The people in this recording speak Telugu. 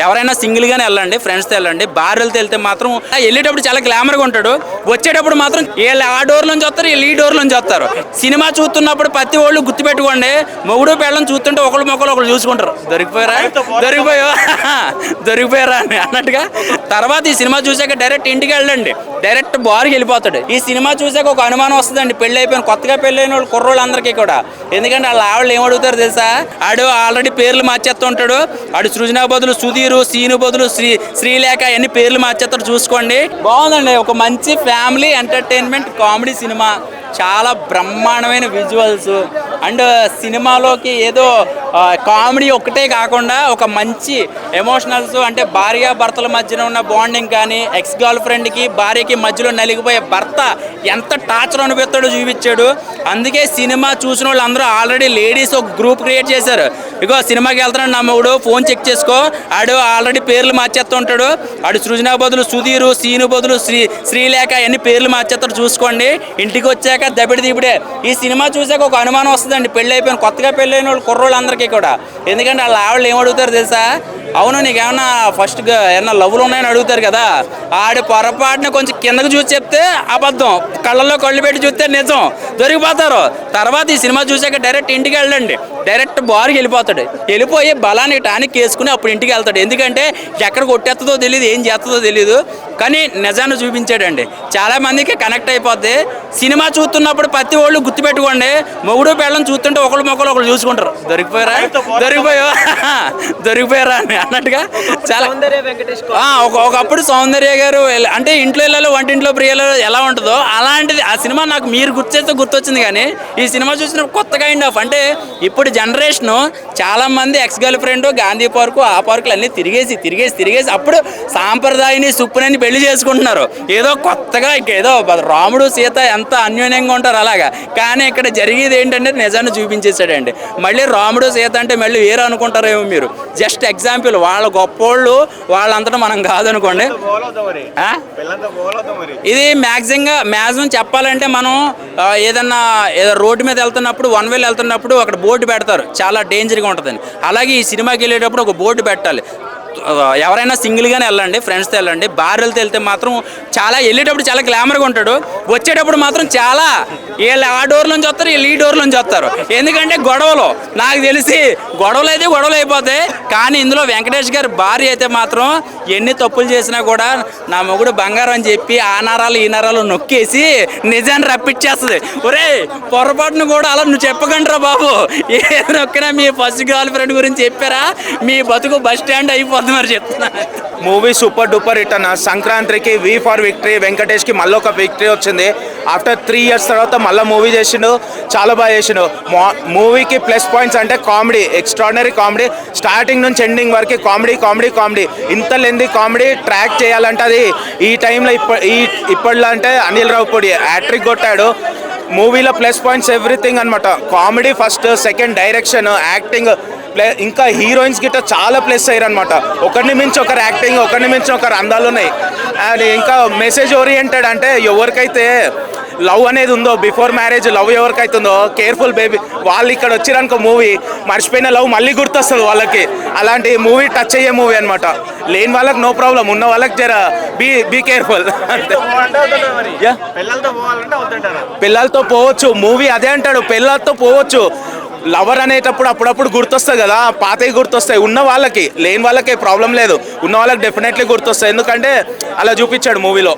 ఎవరైనా సింగిల్గానే వెళ్ళండి, ఫ్రెండ్స్తో వెళ్ళండి. భార్యలతో వెళ్తే మాత్రం వెళ్ళేటప్పుడు చాలా గ్లామర్గా ఉంటాడు, వచ్చేటప్పుడు మాత్రం వీళ్ళు ఆ డోర్ నుంచి వస్తారు, వీళ్ళు ఈ డోర్ నుంచి వస్తారు. సినిమా చూస్తున్నప్పుడు ప్రతి వాళ్ళు గుర్తుపెట్టుకోండి, మొగుడు పెళ్ళని చూస్తుంటే ఒకళ్ళు చూసుకుంటారు. దొరికిపోయారా అని అన్నట్టుగా. తర్వాత ఈ సినిమా చూసాక డైరెక్ట్ ఇంటికి వెళ్ళండి, డైరెక్ట్ బార్కి వెళ్ళిపోతాడు. ఈ సినిమా చూసాక ఒక అనుమానం వస్తుందండి, పెళ్ళి అయిపోయిన కొత్తగా పెళ్ళైన వాళ్ళు కుర్రోళ్ళందరికీ కూడా. ఎందుకంటే వాళ్ళ ఆవిడలు ఏమడుగుతారు తెలుసా, ఆడు ఆల్రెడీ పేర్లు మార్చేస్తూ ఉంటాడు. ఆడు సృజన బదులు సుధీరు, సీను బదులు శ్రీలేఖ అన్ని పేర్లు మార్చేస్తాడు. చూసుకోండి, బాగుందండి. ఒక మంచి ఫ్యామిలీ ఎంటర్టైన్మెంట్ కామెడీ సినిమా, చాలా బ్రహ్మాండమైన విజువల్స్. అండ్ సినిమాలోకి ఏదో కామెడీ ఒక్కటే కాకుండా ఒక మంచి ఎమోషనల్స్, అంటే భార్య భర్తల మధ్యన ఉన్న బాండింగ్ కానీ, ఎక్స్ గర్ల్ ఫ్రెండ్కి భార్యకి మధ్యలో నలిగిపోయే భర్త ఎంత టార్చర్ అనిపిస్తాడో చూపించాడు. అందుకే సినిమా చూసిన వాళ్ళు అందరూ ఆల్రెడీ లేడీస్ ఒక గ్రూప్ క్రియేట్ చేశారు. ఇగో సినిమాకి వెళ్తున్నాడు నా మొగుడు, ఫోన్ చెక్ చేసుకో, ఆడు ఆల్రెడీ పేర్లు మార్చేస్తూ ఉంటాడు. ఆడు సృజన బదులు సుధీరు, సీను బదులు శ్రీలేఖ అన్ని పేర్లు మార్చేస్తాడు. చూసుకోండి, ఇంటికి వచ్చాక దబిడి దిబిడే. ఈ సినిమా చూసాక ఒక అనుమానం వస్తుందండి, పెళ్ళి అయిపోయిన కొత్తగా పెళ్ళైన వాళ్ళు కుర్రోళ్ళందరికీ కూడా. ఎందుకంటే వాళ్ళ ఆవిడలు ఏమడుగుతారు తెలుసా, అవును నీకేమన్నా ఫస్ట్ ఏమన్నా లవ్లు ఉన్నాయని అడుగుతారు కదా. ఆడి పొరపాటున కొంచెం కిందకు చూసి చెప్తే అబద్ధం, కళ్ళల్లో కళ్ళు పెట్టి చూస్తే నిజం, దొరికిపోతారు. తర్వాత ఈ సినిమా చూసాక డైరెక్ట్ ఇంటికి వెళ్ళండి, డైరెక్ట్ బార్కి వెళ్ళిపోతాడు. వెళ్ళిపోయి బలానికి టానిక్ వేసుకుని అప్పుడు ఇంటికి వెళ్తాడు. ఎందుకంటే ఎక్కడ కొట్టేస్తుందో తెలియదు, ఏం చేస్తుందో తెలియదు, కానీ నిజాన్ని చూపించాడండి. చాలామందికి కనెక్ట్ అయిపోద్ది. సినిమా చూస్తున్నప్పుడు ప్రతి వాళ్ళు గుర్తుపెట్టుకోండి, మొగుడు పెళ్ళని చూస్తుంటే ఒకళ్ళు చూసుకుంటారు. దొరికిపోయారా అని అన్నట్టుగా. చాలా ఒకప్పుడు సౌందర్య గారు అంటే ఇంట్లో ఇళ్ళలో వంటింట్లో ప్రియాలో ఎలా ఉంటుందో అలాంటిది ఆ సినిమా నాకు మీరు గుర్తొచ్చింది. కానీ ఈ సినిమా చూసిన కొత్త కైండ్ ఆఫ్, అంటే ఇప్పుడు జనరేషను చాలా మంది ex girl friend Gandhi park ఆ పార్కులు అన్నీ తిరిగేసి అప్పుడు సాంప్రదాయని సుప్పునని పెళ్లి చేసుకుంటున్నారు. ఏదో కొత్తగా ఏదో రాముడు సీత ఎంత అన్యోన్యంగా ఉంటారు అలాగా. కానీ ఇక్కడ జరిగేది ఏంటంటే నిజాన్ని చూపించేశాడండి. మళ్ళీ రాముడు సీత అంటే మళ్ళీ వేరే అనుకుంటారేమో మీరు. జస్ట్ ఎగ్జాంపుల్, వాళ్ళ గొప్పోళ్ళు వాళ్ళంతటా మనం కాదనుకోండి. ఇది మ్యాక్సిమం చెప్పాలంటే మనం ఏదో రోడ్డు మీద వెళ్తున్నప్పుడు, వన్ వేలో వెళ్తున్నప్పుడు అక్కడ బోర్డు పెడతారు, చాలా డేంజర్గా ఉంటుందని. అలాగే ఈ సినిమాకి వెళ్ళేటప్పుడు ఒక బోర్డు పెట్టాలి. ఎవరైనా సింగిల్గానే వెళ్ళండి, ఫ్రెండ్స్తో వెళ్ళండి. భార్యలతో వెళ్తే మాత్రం వెళ్ళేటప్పుడు చాలా గ్లామర్గా ఉంటాడు, వచ్చేటప్పుడు మాత్రం చాలా వీళ్ళు ఆ డోర్ నుంచి వస్తారు, వీళ్ళు ఈ డోర్ నుంచి వస్తారు. ఎందుకంటే గొడవలు, నాకు తెలిసి గొడవలు అయిపోతాయి. కానీ ఇందులో వెంకటేష్ గారి భార్య అయితే మాత్రం ఎన్ని తప్పులు చేసినా కూడా నా మొగుడు బంగారం అని చెప్పి ఆ నరాలు ఈ నరాలు నొక్కేసి నిజాన్ని రప్పించేస్తుంది. ఒరే పొరపాటును కూడా అలా నువ్వు చెప్పకండిరా బాబు, ఏ నొక్కినా మీ ఫస్ట్ గర్ల్ ఫ్రెండ్ గురించి చెప్పారా మీ బతుకు బస్ స్టాండ్ అయిపోతుంది. మరి చెప్తున్నా, మూవీ సూపర్ డూపర్ హిట్ అన్న. సంక్రాంతికి వి ఫర్ విక్టరీ, వెంకటేష్కి మళ్ళీ ఒక విక్టరీ వచ్చింది. ఆఫ్టర్ 3 years తర్వాత మళ్ళీ మూవీ చేసిండు, చాలా బాగా చేసిండు. మూవీకి ప్లస్ పాయింట్స్ అంటే కామెడీ, ఎక్స్ట్రాడినరీ కామెడీ, స్టార్టింగ్ నుంచి ఎండింగ్ వరకు కామెడీ. ఇంత లెంది కామెడీ ట్రాక్ చేయాలంటే అది ఈ టైంలో ఇప్పట్లో అంటే అనిల్ రావుపూడి హ్యాట్రిక్ కొట్టాడు. మూవీలో ప్లస్ పాయింట్స్ ఎవ్రీథింగ్ అనమాట. Comedy first, second direction, acting, ఇంకా హీరోయిన్స్ గిట్ట చాలా ప్లస్ అయ్యారు అనమాట. ఒకరిని మించి ఒకరు యాక్టింగ్, ఒకరిని మించి ఒకరు అందాలు ఉన్నాయి. అండ్ ఇంకా మెసేజ్ ఓరియంటెడ్, అంటే ఎవరికైతే లవ్ అనేది ఉందో, బిఫోర్ మ్యారేజ్ లవ్ ఎవరికైతే ఉందో కేర్ఫుల్ బేబీ, వాళ్ళు ఇక్కడ వచ్చిరనుకో మూవీ మర్చిపోయిన లవ్ మళ్ళీ గుర్తొస్తుంది వాళ్ళకి. అలాంటి మూవీ టచ్ అయ్యే మూవీ అనమాట. లేని వాళ్ళకి నో ప్రాబ్లం, ఉన్న వాళ్ళకి జర బీ కేర్ఫుల్. పిల్లలతో పోవచ్చు, మూవీ అదే అంటాడు, పిల్లలతో పోవచ్చు. లవర్ అనేటప్పుడు అప్పుడప్పుడు గుర్తొస్తాయి కదా, పాతవి గుర్తొస్తాయి. ఉన్న వాళ్ళకి, లేని వాళ్ళకి ప్రాబ్లం లేదు, ఉన్న వాళ్ళకి డెఫినెట్లీ గుర్తొస్తాయి. ఎందుకంటే అలా చూపించాడు మూవీలో.